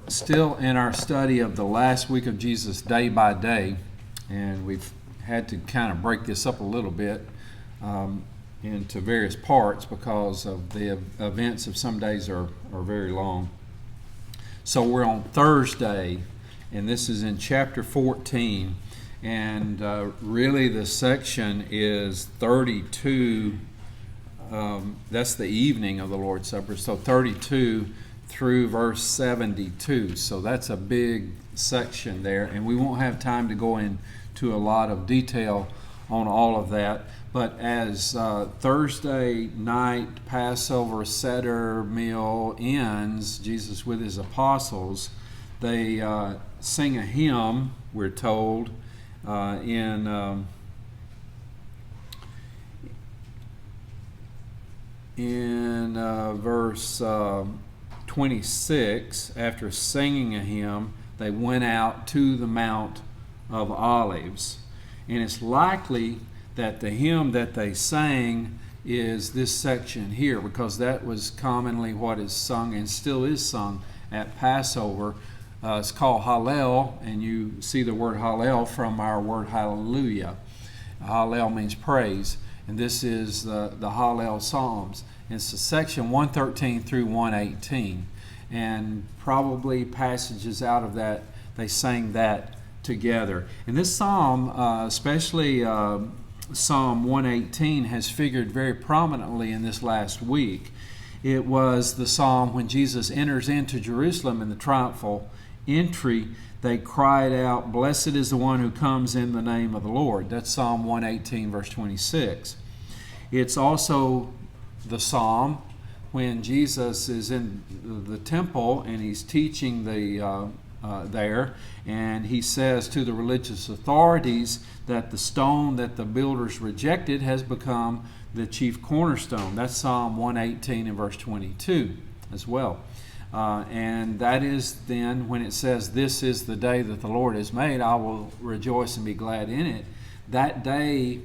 still in our study of the last week of Jesus day by day, and we've had to kind of break this up a little bit into various parts because of the events of some days are very long. So we're on Thursday, and this is in chapter 14, and really the section is 32. That's the evening of the Lord's Supper, so 32 through verse 72. So that's a big section there, and we won't have time to go into a lot of detail on all of that. But as Thursday night Passover Seder meal ends, Jesus with his apostles, they sing a hymn, we're told, in verse 26. After singing a hymn, they went out to the Mount of Olives. And it's likely that the hymn that they sang is this section here, because that was commonly what is sung and still is sung at Passover. It's called Hallel, and you see the word Hallel from our word Hallelujah. Hallel means praise, and this is the Hallel Psalms. It's the section 113 through 118, and probably passages out of that, they sang that together. And this psalm, especially Psalm 118, has figured very prominently in this last week. It was the psalm when Jesus enters into Jerusalem in the triumphal entry. They cried out, "Blessed is the one who comes in the name of the Lord." That's Psalm 118, verse 26. It's also the psalm when Jesus is in the temple and he's teaching there, and he says to the religious authorities that the stone that the builders rejected has become the chief cornerstone. That's Psalm 118 and verse 22 as well. And that is then when it says, "This is the day that the Lord has made, I will rejoice and be glad in it." That day,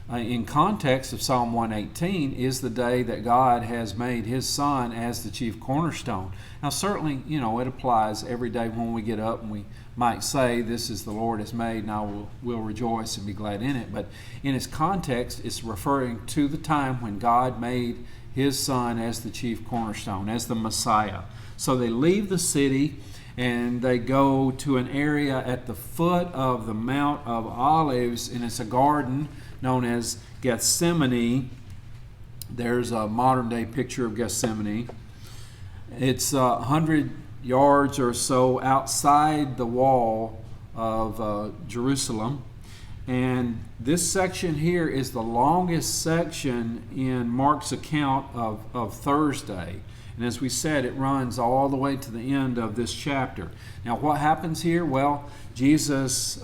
in context of Psalm 118, is the day that God has made his Son as the chief cornerstone. Now certainly, it applies every day when we get up and we might say, "This is the Lord has made, and I will rejoice and be glad in it." But in its context, it's referring to the time when God made his Son as the chief cornerstone, as the Messiah. So they leave the city and they go to an area at the foot of the Mount of Olives, and it's a garden known as Gethsemane. There's a modern day picture of Gethsemane. It's 100 yards or so outside the wall of Jerusalem. And this section here is the longest section in Mark's account of Thursday. And as we said, it runs all the way to the end of this chapter. Now, what happens here? Well, Jesus,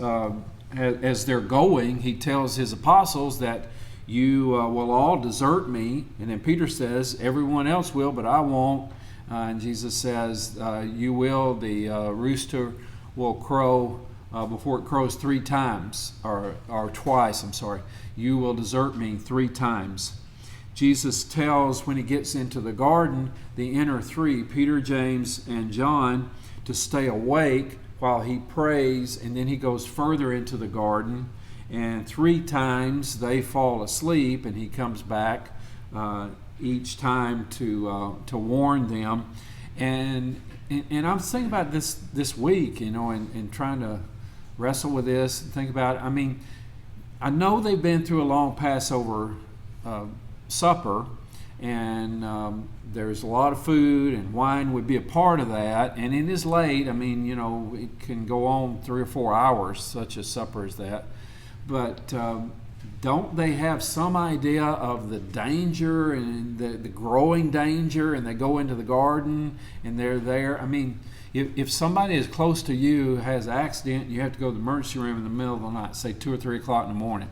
as they're going, he tells his apostles that you will all desert me. And then Peter says, everyone else will, but I won't. And Jesus says, you will. The rooster will crow before it crows 3 times, or twice, I'm sorry. You will desert me 3 times. Jesus tells, when he gets into the garden, the inner 3, Peter, James, and John, to stay awake while he prays, and then he goes further into the garden, and 3 times they fall asleep, and he comes back each time to warn them. And I'm thinking about this week, and trying to wrestle with this and think about it. I mean, I know they've been through a long Passover supper, and there's a lot of food, and wine would be a part of that, and it is late. I mean, it can go on 3 or 4 hours, such a supper as that. But don't they have some idea of the danger and the growing danger, and they go into the garden and they're there? I mean, if somebody is close to you has an accident, you have to go to the emergency room in the middle of the night, say 2 or 3 o'clock in the morning.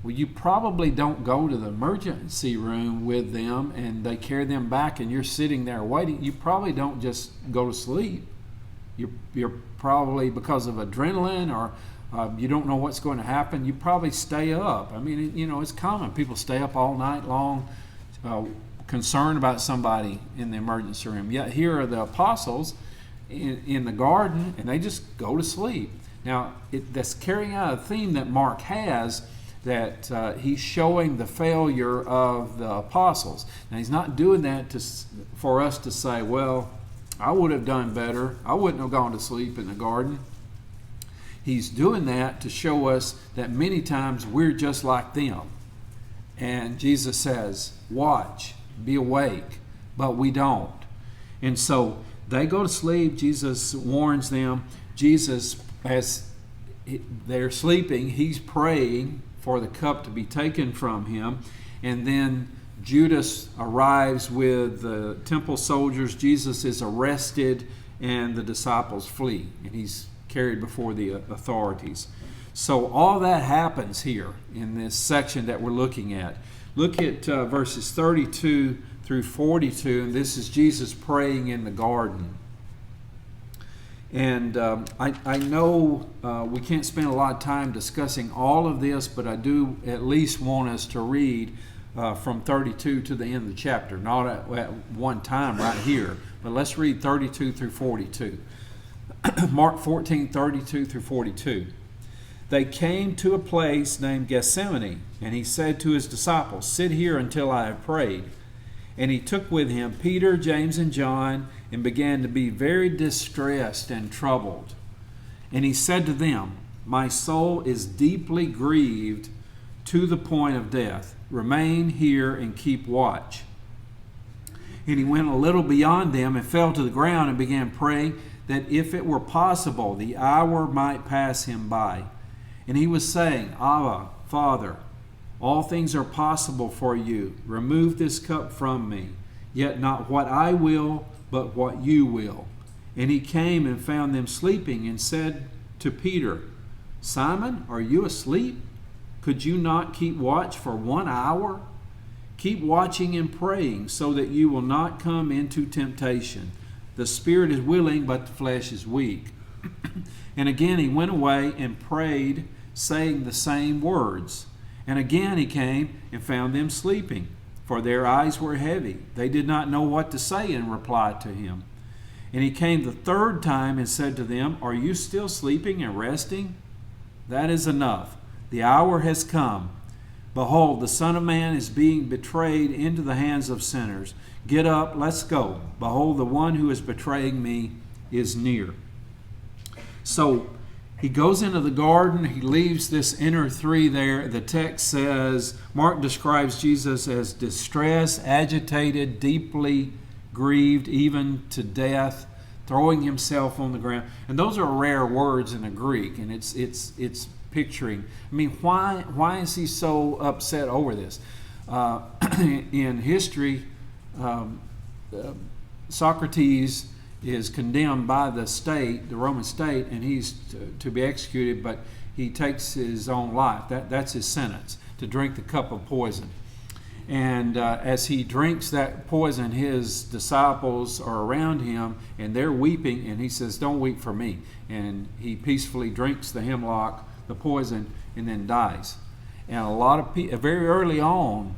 Well, you probably don't go to the emergency room with them and they carry them back and you're sitting there waiting. You probably don't just go to sleep. You're probably, because of adrenaline or you don't know what's going to happen, you probably stay up. I mean, it's common. People stay up all night long, concerned about somebody in the emergency room. Yet here are the apostles in the garden, and they just go to sleep. Now, that's carrying out a theme that Mark has, that he's showing the failure of the apostles. Now, he's not doing that for us to say, well, I would have done better. I wouldn't have gone to sleep in the garden. He's doing that to show us that many times we're just like them. And Jesus says, watch, be awake, but we don't. And so they go to sleep. Jesus warns them. Jesus, as they're sleeping, he's praying for the cup to be taken from him. And then Judas arrives with the temple soldiers. Jesus is arrested, and the disciples flee, and he's carried before the authorities. So all that happens here in this section that we're looking at. Look at verses 32 through 42, and this is Jesus praying in the garden. And I know we can't spend a lot of time discussing all of this, but I do at least want us to read from 32 to the end of the chapter. Not at one time right here, but let's read 32 through 42. Mark 14, 32 through 42. They came to a place named Gethsemane, and he said to his disciples, sit here until I have prayed. And he took with him Peter, James, and John, and began to be very distressed and troubled. And he said to them, my soul is deeply grieved to the point of death. Remain here and keep watch. And he went a little beyond them and fell to the ground and began praying that if it were possible, the hour might pass him by. And he was saying, Abba, Father, all things are possible for you. Remove this cup from me. Yet not what I will, but what you will. And he came and found them sleeping and said to Peter, Simon, are you asleep? Could you not keep watch for 1 hour? Keep watching and praying so that you will not come into temptation. The spirit is willing, but the flesh is weak. And again he went away and prayed, saying the same words. And again he came and found them sleeping, for their eyes were heavy. They did not know what to say in reply to him. And he came the third time and said to them, are you still sleeping and resting? That is enough. The hour has come. Behold, the Son of Man is being betrayed into the hands of sinners. Get up, let's go. Behold, the one who is betraying me is near. So he goes into the garden. He leaves this inner three there. The text says, Mark describes Jesus as distressed, agitated, deeply grieved, even to death, throwing himself on the ground. And those are rare words in the Greek, and it's picturing. I mean, why is he so upset over this? In history, Socrates is condemned by the state, the Roman state, and he's to be executed, but he takes his own life. That's his sentence, to drink the cup of poison. And as he drinks that poison, his disciples are around him, and they're weeping, and he says, don't weep for me. And he peacefully drinks the hemlock, the poison, and then dies. And a lot of people, very early on,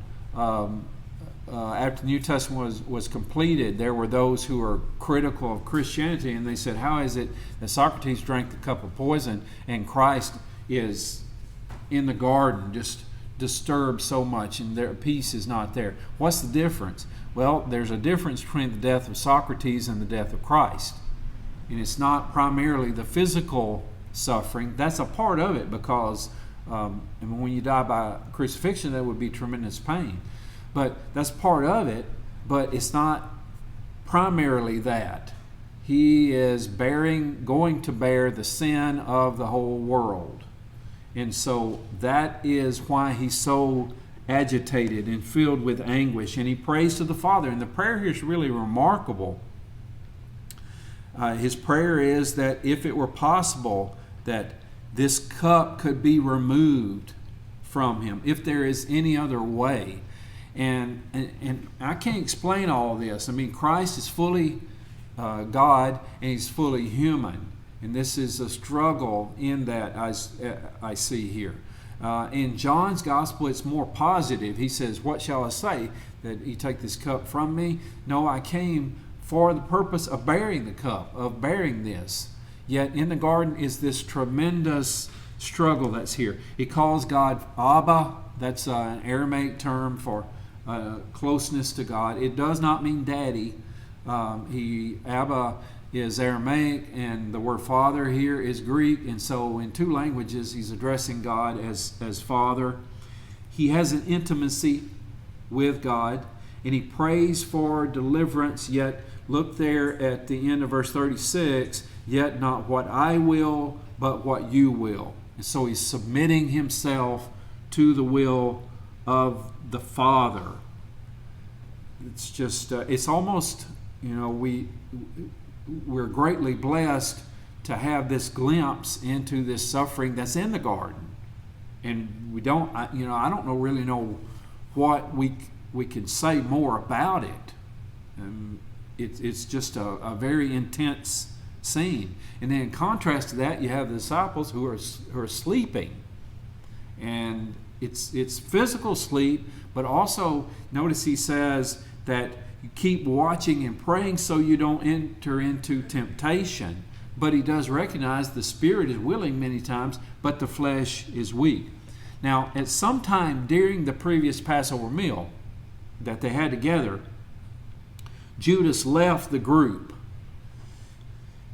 after the New Testament was completed, there were those who were critical of Christianity, and they said, how is it that Socrates drank the cup of poison and Christ is in the garden just disturbed so much and their peace is not there? What's the difference? Well, there's a difference between the death of Socrates and the death of Christ. And it's not primarily the physical suffering. That's a part of it, because when you die by crucifixion, that would be tremendous pain. But that's part of it, but it's not primarily that. He is going to bear the sin of the whole world. And so that is why he's so agitated and filled with anguish. And he prays to the Father. And the prayer here is really remarkable. His prayer is that if it were possible, that this cup could be removed from him, if there is any other way. And I can't explain all this. I mean, Christ is fully God and he's fully human. And this is a struggle in that I see here. In John's gospel, it's more positive. He says, what shall I say? That you take this cup from me? No, I came for the purpose of bearing the cup, of bearing this. Yet in the garden is this tremendous struggle that's here. He calls God Abba. That's an Aramaic term for closeness to God. It does not mean daddy. Abba is Aramaic, and the word father here is Greek, and so in two languages he's addressing God as Father. He has an intimacy with God, and he prays for deliverance, yet look there at the end of verse 36, yet not what I will, but what you will. And so he's submitting himself to the will of the Father. It's just, it's almost, we're greatly blessed to have this glimpse into this suffering that's in the garden. And we don't, I don't really know what we can say more about it. It's just a very intense scene. And then in contrast to that, you have the disciples who are sleeping. And it's physical sleep, but also notice he says that you keep watching and praying so you don't enter into temptation. But he does recognize the spirit is willing many times, but the flesh is weak. Now, at some time during the previous Passover meal that they had together, Judas left the group.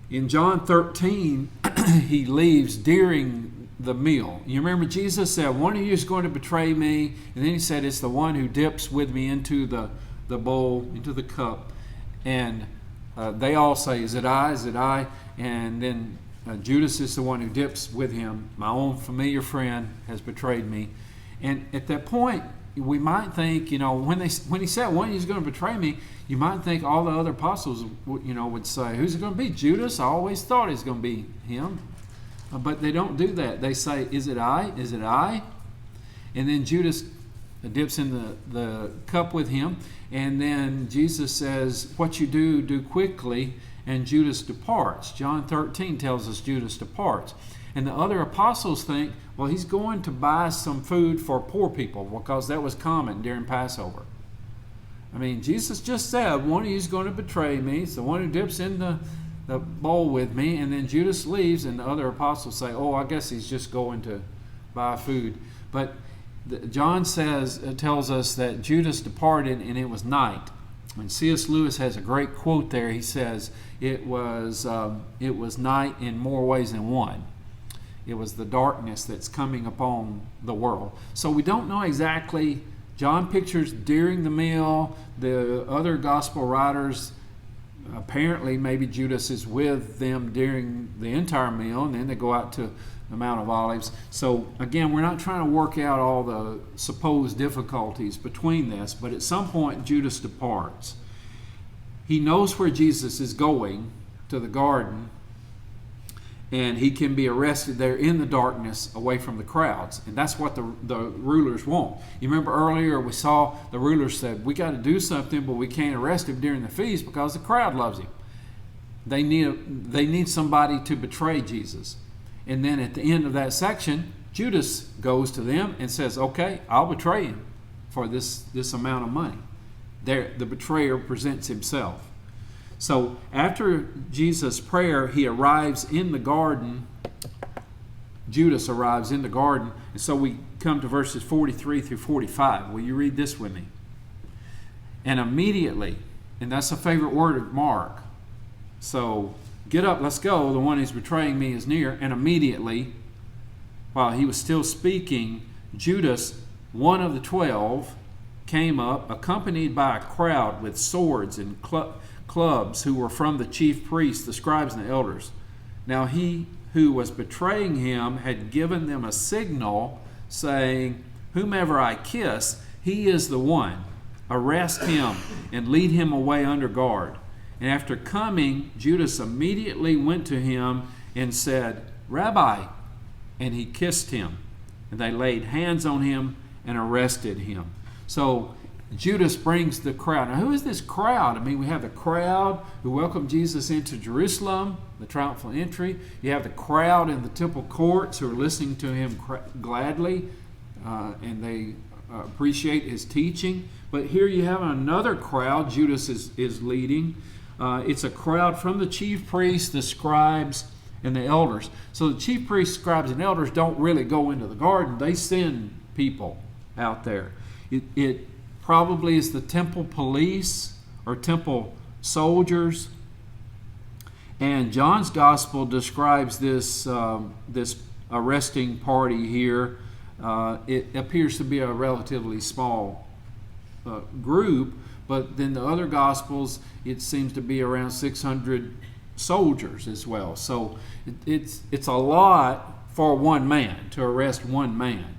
In John 13, he leaves during the meal. You remember Jesus said, one of you is going to betray me. And then he said, it's the one who dips with me into the bowl, into the cup. And they all say, is it I? Is it I? And then Judas is the one who dips with him. My own familiar friend has betrayed me. And at that point, we might think, when he said one of you is going to betray me, you might think all the other apostles, would say, who's it going to be? Judas? I always thought it was going to be him. But they don't do that. They say, is it I? Is it I? And then Judas dips in the cup with him. And then Jesus says, what you do quickly. And Judas departs. John 13 tells us Judas departs. And the other apostles think, well, he's going to buy some food for poor people because that was common during Passover. I mean, Jesus just said, one of you is going to betray me. It's the one who dips in the bowl with me. And then Judas leaves, and the other apostles say, oh, I guess he's just going to buy food. But John tells us that Judas departed, and it was night. And C.S. Lewis has a great quote there. He says, it was night in more ways than one. It was the darkness that's coming upon the world. So we don't know exactly. John pictures during the meal. The other gospel writers, apparently maybe Judas is with them during the entire meal, and then they go out to the Mount of Olives. So again, we're not trying to work out all the supposed difficulties between this, but at some point Judas departs. He knows where Jesus is going, to the garden, and he can be arrested there in the darkness away from the crowds. And that's what the rulers want. You remember earlier we saw the rulers said, we got to do something, but we can't arrest him during the feast because the crowd loves him. They need somebody to betray Jesus. And then at the end of that section, Judas goes to them and says, okay, I'll betray him for this amount of money. There, the betrayer presents himself. So after Jesus' prayer, he arrives in the garden. Judas arrives in the garden. And so we come to verses 43 through 45. Will you read this with me? And immediately, and that's a favorite word of Mark. So get up, let's go. The one who's betraying me is near. And immediately, while he was still speaking, Judas, one of the 12, came up, accompanied by a crowd with swords and clubs, who were from the chief priests, the scribes, and the elders. Now he who was betraying him had given them a signal, saying, whomever I kiss, he is the one. Arrest him and lead him away under guard. And after coming, Judas immediately went to him and said, Rabbi. And he kissed him. And they laid hands on him and arrested him. So Judas brings the crowd. Now, who is this crowd? I mean, we have the crowd who welcomed Jesus into Jerusalem, the triumphal entry. You have the crowd in the temple courts who are listening to him gladly, and they appreciate his teaching. But here you have another crowd Judas is leading It's a crowd from the chief priests, the scribes, and the elders. So the chief priests, scribes, and elders don't really go into the garden. They send people out there. It probably is the temple police or temple soldiers. And John's gospel describes this arresting party here. It appears to be a relatively small group, but then the other gospels, it seems to be around 600 soldiers as well. So it's a lot for one man, to arrest one man,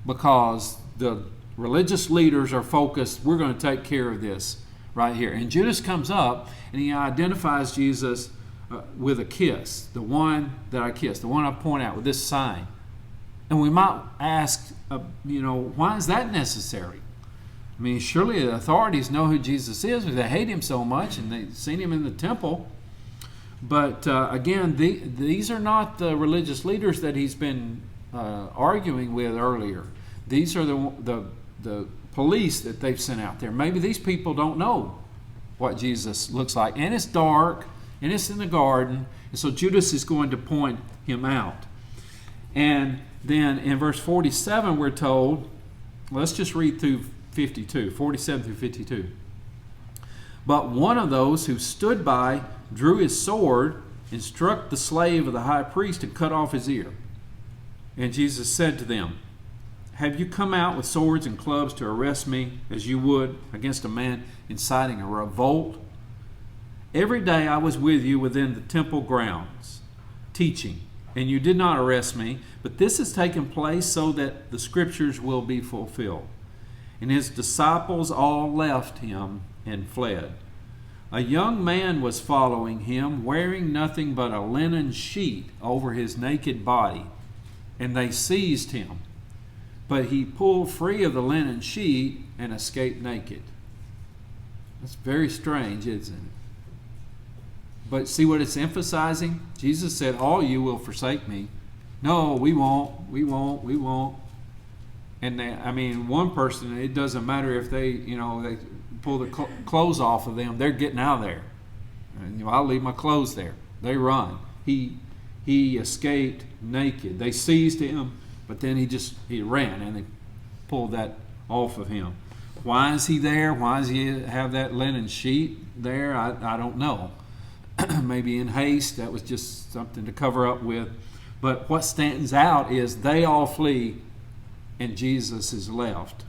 because the religious leaders are focused, we're going to take care of this right here. And Judas comes up and he identifies Jesus with a kiss, the one that I kissed, the one I point out with this sign. And we might ask, why is that necessary? I mean, surely the authorities know who Jesus is, because they hate him so much and they've seen him in the temple. But again, these are not the religious leaders that he's been arguing with earlier. These are the police that they've sent out there. Maybe these people don't know what Jesus looks like. And it's dark, and it's in the garden, and so Judas is going to point him out. And then in verse 47 we're told, let's just read through 52, 47 through 52. But one of those who stood by drew his sword and struck the slave of the high priest and cut off his ear. And Jesus said to them, have you come out with swords and clubs to arrest me as you would against a man inciting a revolt? Every day I was with you within the temple grounds, teaching, and you did not arrest me, but this has taken place so that the scriptures will be fulfilled. And his disciples all left him and fled. A young man was following him, wearing nothing but a linen sheet over his naked body, and they seized him. But he pulled free of the linen sheet and escaped naked. That's very strange, isn't it? But see what it's emphasizing? Jesus said, all you will forsake me. No, we won't. And one person, it doesn't matter if they pull the clothes off of them, they're getting out of there. And, I'll leave my clothes there. They run. He escaped naked. They seized him, but then he ran and they pulled that off of him. Why is he there? Why does he have that linen sheet there? I don't know. Maybe in haste, that was just something to cover up with. But what stands out is they all flee and Jesus is left.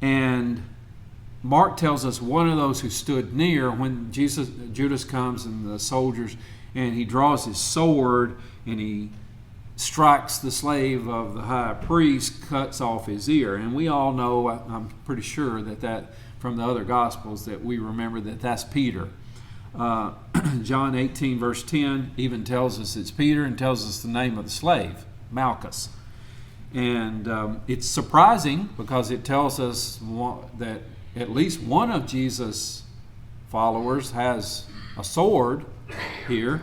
And Mark tells us one of those who stood near when Judas comes and the soldiers, and he draws his sword and he strikes the slave of the high priest, cuts off his ear. And we all know, I'm pretty sure that from the other Gospels, that we remember that's Peter. John 18 verse 10 even tells us it's Peter and tells us the name of the slave, Malchus. And it's surprising because it tells us that at least one of Jesus' followers has a sword here.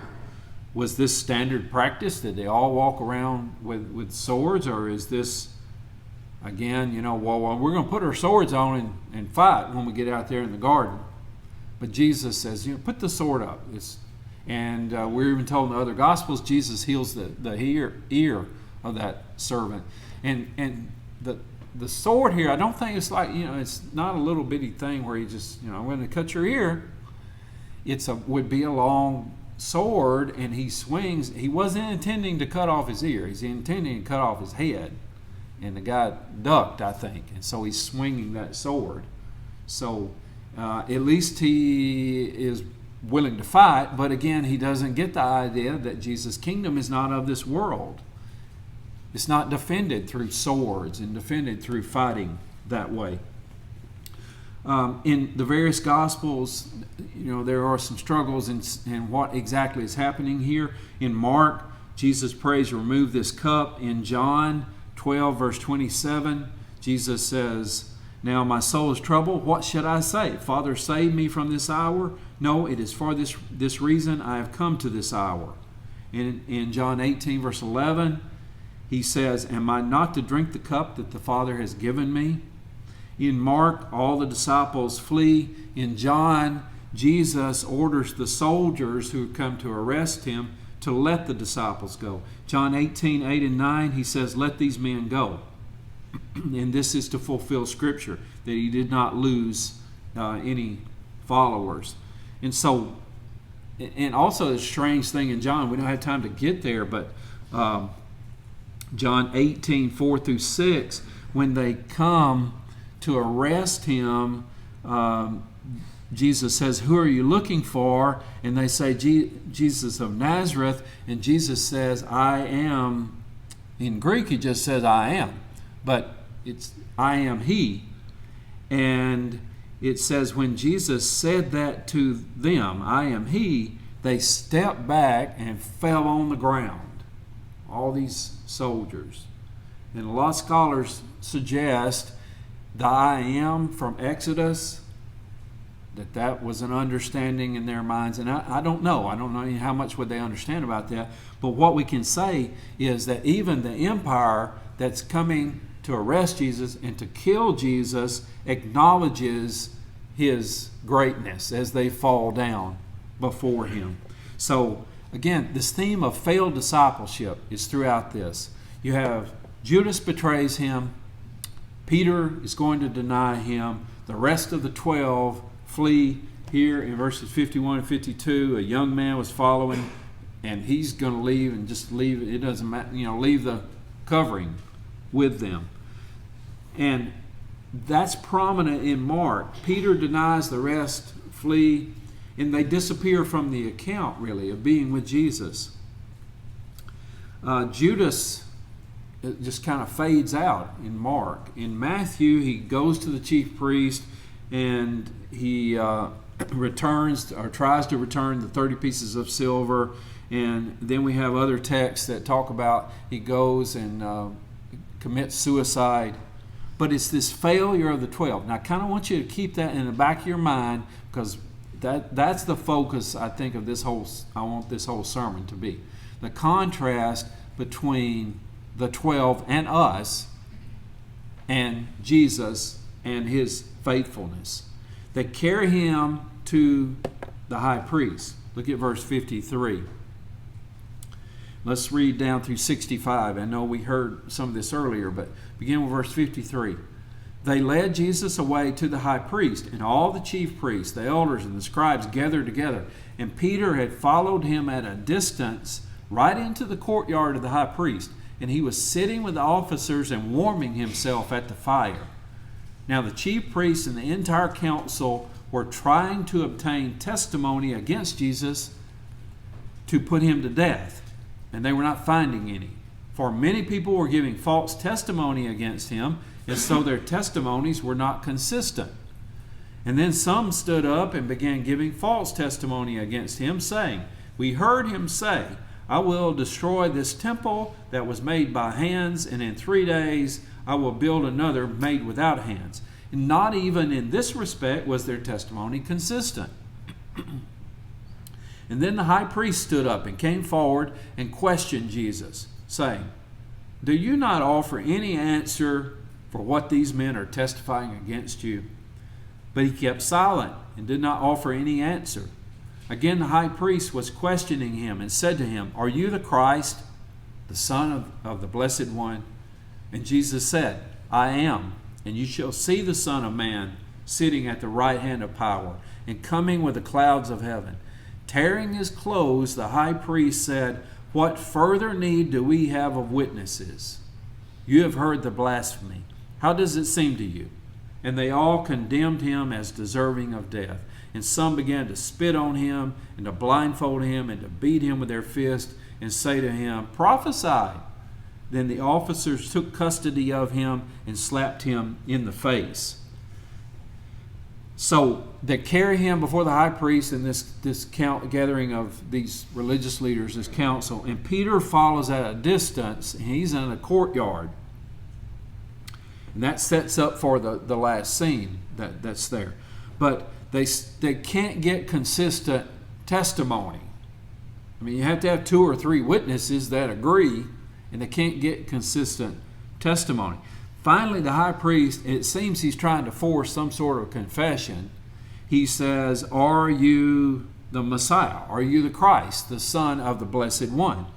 Was this standard practice? Did they all walk around with swords? Or is this, again, we're going to put our swords on and fight when we get out there in the garden. But Jesus says, put the sword up. And we're even told in the other Gospels, Jesus heals the ear of that servant. And the sword here, I don't think it's like, it's not a little bitty thing where he just, I'm going to cut your ear. Would be a long sword, and he swings. He wasn't intending to cut off his ear. He's intending to cut off his head. And the guy ducked, I think. And so he's swinging that sword. So at least he is willing to fight, but again, he doesn't get the idea that Jesus' kingdom is not of this world. It's not defended through swords and defended through fighting that way. In the various Gospels, there are some struggles in what exactly is happening here. In Mark, Jesus prays, remove this cup. In John 12, verse 27, Jesus says, now my soul is troubled. What should I say? Father, save me from this hour. No, it is for this reason I have come to this hour. In John 18, verse 11, he says, am I not to drink the cup that the Father has given me? In Mark, all the disciples flee. In John, Jesus orders the soldiers who come to arrest him to let the disciples go. John 18:8 and 9, he says, let these men go. And this is to fulfill Scripture, that he did not lose any followers. And so, and also the strange thing in John, we don't have time to get there, but John 18:4 through 6, when they come to arrest him, Jesus says, who are you looking for? And they say, Jesus of Nazareth. And Jesus says, I am. In Greek, he just says, I am. But it's, I am he. And it says, when Jesus said that to them, I am he, they stepped back and fell on the ground. All these soldiers. And a lot of scholars suggest the I am from Exodus, that was an understanding in their minds. And I don't know. I don't know how much would they understand about that. But what we can say is that even the empire that's coming to arrest Jesus and to kill Jesus acknowledges his greatness as they fall down before him. So, again, this theme of failed discipleship is throughout this. You have Judas betrays him. Peter is going to deny him. The rest of the 12 flee. Here in verses 51 and 52, a young man was following, and he's going to leave and just leave. It doesn't matter, leave the covering with them. And that's prominent in Mark. Peter denies, the rest flee, and they disappear from the account, really, of being with Jesus. Judas just kind of fades out in Mark. In Matthew, he goes to the chief priest and he returns or tries to return the 30 pieces of silver. And then we have other texts that talk about he goes and commits suicide. But it's this failure of the 12. Now, I kind of want you to keep that in the back of your mind, because that's the focus, I think, of this whole. I want this whole sermon to be the contrast between the 12 and us, and Jesus and his faithfulness. They carry him to the high priest. Look at verse 53. Let's read down through 65. I know we heard some of this earlier, but begin with verse 53. They led Jesus away to the high priest, and all the chief priests, the elders, and the scribes gathered together. And Peter had followed him at a distance right into the courtyard of the high priest. And he was sitting with the officers and warming himself at the fire. Now the chief priests and the entire council were trying to obtain testimony against Jesus to put him to death. And they were not finding any. For many people were giving false testimony against him, and so their testimonies were not consistent. And then some stood up and began giving false testimony against him, saying, we heard him say, I will destroy this temple that was made by hands, and in 3 days I will build another made without hands. And not even in this respect was their testimony consistent. And then the high priest stood up and came forward and questioned Jesus, saying, do you not offer any answer for what these men are testifying against you? But he kept silent and did not offer any answer. Again, the high priest was questioning him and said to him, are you the Christ, the Son of the Blessed One? And Jesus said, I am, and you shall see the Son of Man sitting at the right hand of power and coming with the clouds of heaven. Tearing his clothes, the high priest said, what further need do we have of witnesses? You have heard the blasphemy. How does it seem to you? And they all condemned him as deserving of death. And some began to spit on him and to blindfold him and to beat him with their fists and say to him, prophesy. Then the officers took custody of him and slapped him in the face. So they carry him before the high priest and this gathering of these religious leaders, this council. And Peter follows at a distance, and he's in a courtyard. And that sets up for the last scene that's there. But they can't get consistent testimony. I mean, you have to have 2 or 3 witnesses that agree, and they can't get consistent testimony. Finally, the high priest, it seems he's trying to force some sort of confession, he says, "Are you the Messiah? Are you the Christ, the Son of the Blessed One?"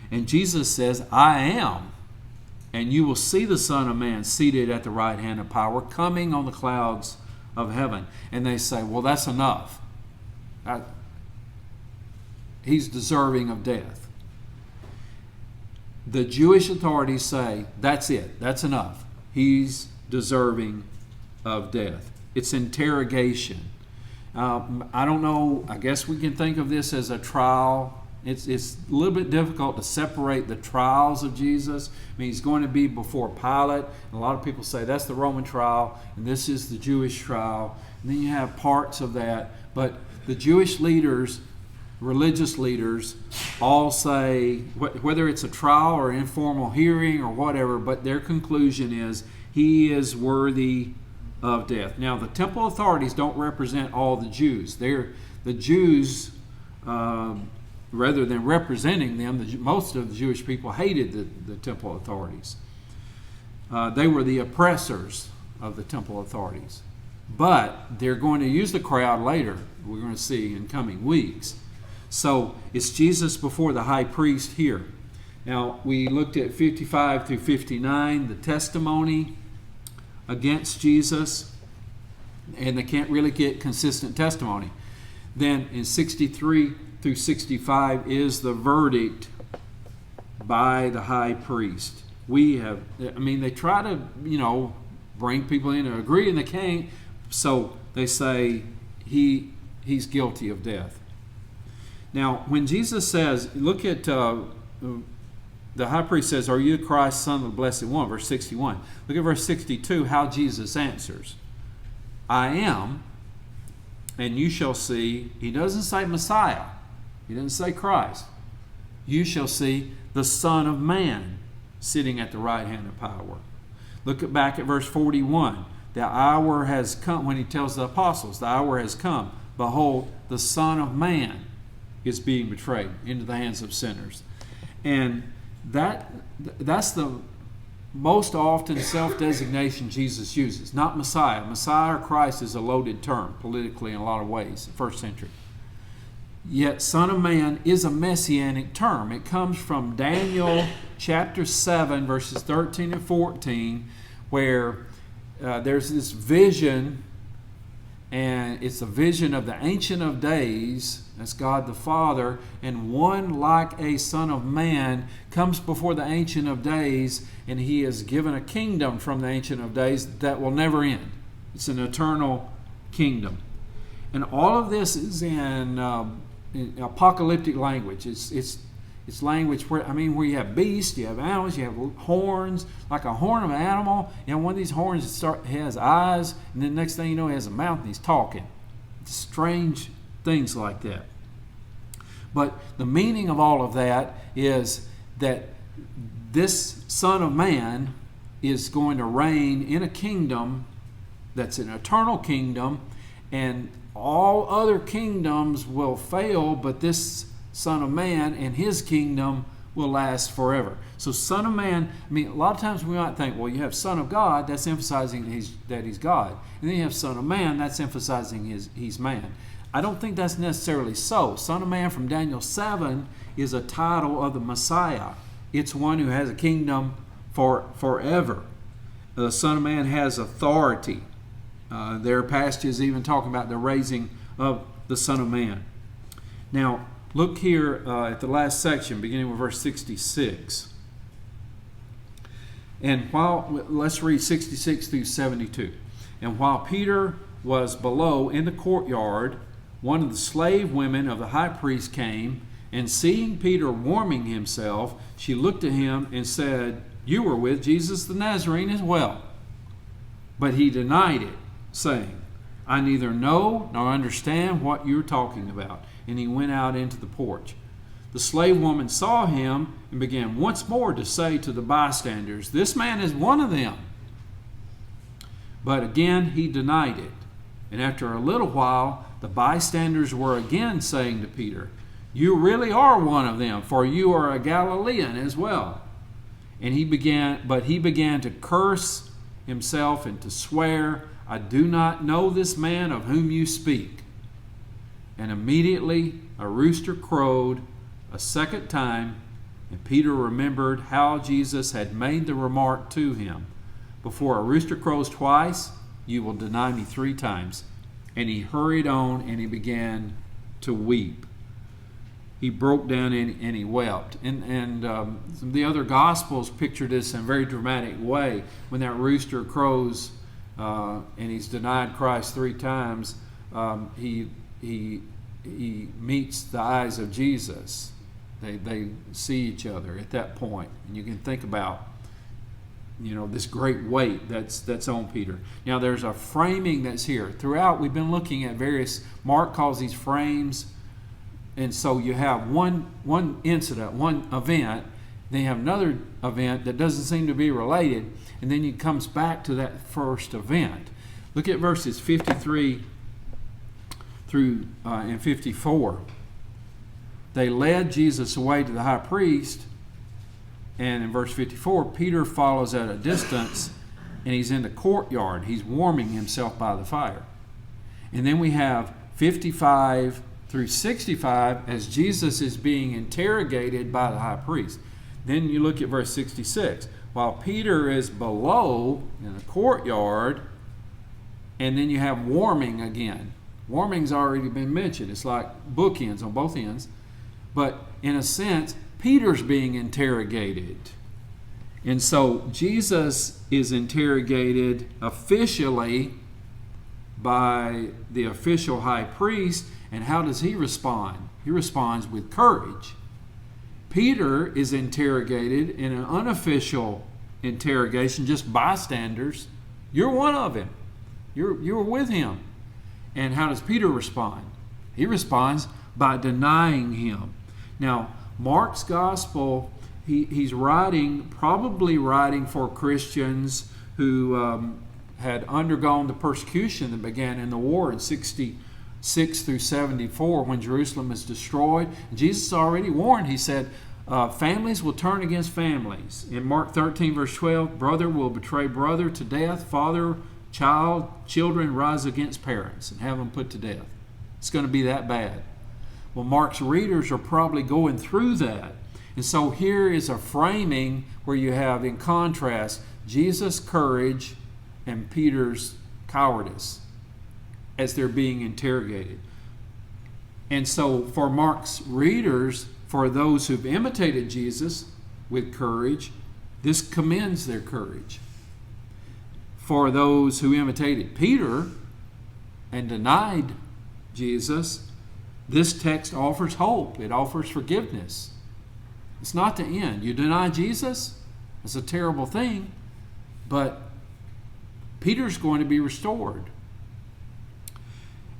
And Jesus says, "I am. And you will see the Son of Man seated at the right hand of power, coming on the clouds of heaven." And they say, "Well, that's enough. He's deserving of death." The Jewish authorities say, "That's it. That's enough. He's deserving of death." It's interrogation. I don't know. I guess we can think of this as a trial. It's a little bit difficult to separate the trials of Jesus. I mean, he's going to be before Pilate. And a lot of people say that's the Roman trial, and this is the Jewish trial. And then you have parts of that. But the Jewish leaders, religious leaders, all say, whether it's a trial or informal hearing or whatever, but their conclusion is he is worthy of death. Now, the temple authorities don't represent all the Jews. The Jews, rather than representing them, most of the Jewish people hated the temple authorities. They were the oppressors of the temple authorities. But they're going to use the crowd later, we're going to see in coming weeks. So it's Jesus before the high priest here. Now, we looked at 55 through 59, the testimony against Jesus, and they can't really get consistent testimony. Then in 63 through 65 is the verdict by the high priest. They try to, bring people in to agree, and they can't. So they say he's guilty of death. Now, when Jesus says, look at the high priest says, "Are you the Christ, Son of the Blessed One?" Verse 61. Look at verse 62, how Jesus answers. "I am, and you shall see." He doesn't say Messiah. He doesn't say Christ. "You shall see the Son of Man sitting at the right hand of power." Look back at verse 41. The hour has come, when he tells the apostles, the hour has come. "Behold, the Son of Man is being betrayed into the hands of sinners." And that's the most often self-designation Jesus uses, not Messiah. Messiah or Christ is a loaded term politically in a lot of ways, the first century. Yet Son of Man is a messianic term. It comes from Daniel chapter 7, verses 13 and 14, where there's this vision, and it's a vision of the Ancient of Days. That's God the Father, and one like a Son of Man comes before the Ancient of Days, and he is given a kingdom from the Ancient of Days that will never end. It's an eternal kingdom. And all of this is in apocalyptic language. It's language where you have beasts, you have animals, you have horns, like a horn of an animal. One of these horns has eyes, and then next thing you know, he has a mouth and he's talking. It's strange things like that. But the meaning of all of that is that this Son of Man is going to reign in a kingdom that's an eternal kingdom, and all other kingdoms will fail, but this Son of Man and his kingdom will last forever. So Son of Man, a lot of times we might think, well, you have Son of God, that's emphasizing that he's God. And then you have Son of Man, that's emphasizing he's man. I don't think that's necessarily so. Son of Man from Daniel 7 is a title of the Messiah. It's one who has a kingdom forever. The Son of Man has authority. There are passages even talking about the raising of the Son of Man. Now, look here at the last section, beginning with verse 66. And let's read 66 through 72. "And while Peter was below in the courtyard, one of the slave women of the high priest came, and seeing Peter warming himself, she looked at him and said, 'You were with Jesus the Nazarene as well.' But he denied it, saying, 'I neither know nor understand what you're talking about.' And he went out into the porch. The slave woman saw him and began once more to say to the bystanders, 'This man is one of them.' But again he denied it. And after a little while, the bystanders were again saying to Peter, 'You really are one of them, for you are a Galilean as well.' And he began to curse himself and to swear, I do not know this man of whom you speak. And immediately a rooster crowed a second time, and Peter remembered how Jesus had made the remark to him, before a rooster crows twice, you will deny me 3 times. And he hurried on, and he began to weep. He broke down and he wept. And the other Gospels picture this in a very dramatic way. When that rooster crows and he's denied Christ 3 times, he meets the eyes of Jesus. They see each other at that point. And you can think about, this great weight that's on Peter. Now there's a framing that's here. Throughout, we've been looking at various, Mark calls these frames. And so you have one incident, one event, then you have another event that doesn't seem to be related, and then it comes back to that first event. Look at verses 53 through and 54. They led Jesus away to the high priest, and in verse 54, Peter follows at a distance, and he's in the courtyard. He's warming himself by the fire. And then we have 55 through 65 as Jesus is being interrogated by the high priest. Then you look at verse 66. While Peter is below in the courtyard, and then you have warming again. Warming's already been mentioned. It's like bookends on both ends. But in a sense, Peter's being interrogated. And so Jesus is interrogated officially by the official high priest. And how does he respond? He responds with courage. Peter is interrogated in an unofficial interrogation, just bystanders. You're one of him. You're with him. And how does Peter respond? He responds by denying him. Now, Mark's gospel, he's probably writing for Christians who had undergone the persecution that began in the war in 66 through 74 when Jerusalem is destroyed. Jesus already warned. He said, families will turn against families. In Mark 13, verse 12, brother will betray brother to death, father, children rise against parents and have them put to death. It's going to be that bad. Well, Mark's readers are probably going through that. And so here is a framing where you have, in contrast, Jesus' courage and Peter's cowardice as they're being interrogated. And so for Mark's readers, for those who've imitated Jesus with courage, this commends their courage. For those who imitated Peter and denied Jesus, this text offers hope. It offers forgiveness. It's not the end. You deny Jesus, it's a terrible thing, but Peter's going to be restored.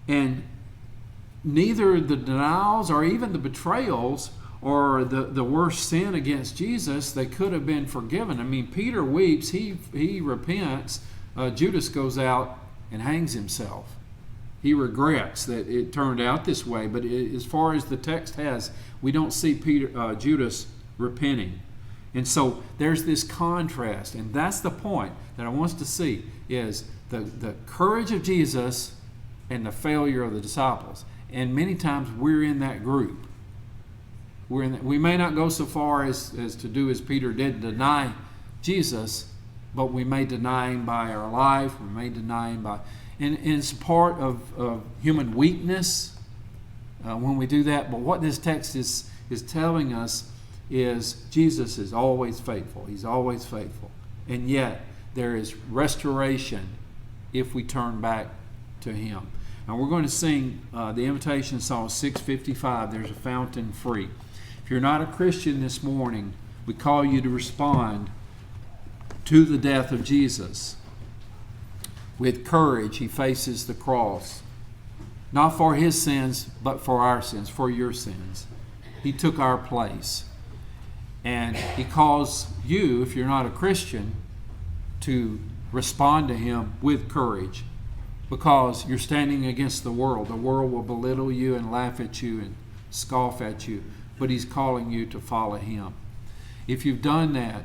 And neither the denials or even the betrayals or the worst sin against Jesus, they could have been forgiven. I mean, Peter weeps, he repents. Judas goes out and hangs himself. He regrets that it turned out this way, but as far as the text has, we don't see Judas repenting. And so there's this contrast, and that's the point that I want us to see, is the courage of Jesus and the failure of the disciples. And many times we're in that group. We may not go so far as to do as Peter did, deny Jesus, but we may deny him by our life. We may deny him by... And it's part of human weakness when we do that. But what this text is telling us is Jesus is always faithful. He's always faithful. And yet there is restoration if we turn back to him. And we're going to sing the invitation song 655, There's a Fountain Free. If you're not a Christian this morning, we call you to respond to the death of Jesus. With courage, he faces the cross. Not for his sins, but for our sins, for your sins. He took our place. And he calls you, if you're not a Christian, to respond to him with courage. Because you're standing against the world. The world will belittle you and laugh at you and scoff at you. But he's calling you to follow him. If you've done that,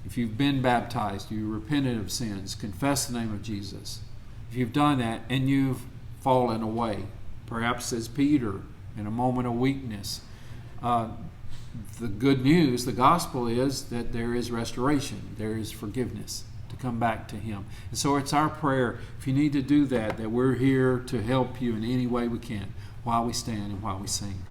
if you've been baptized, you repented of sins, confessed the name of Jesus, if you've done that and you've fallen away, perhaps as Peter in a moment of weakness, the good news, the gospel is that there is restoration, there is forgiveness to come back to Him. And so it's our prayer, if you need to do that, that we're here to help you in any way we can while we stand and while we sing.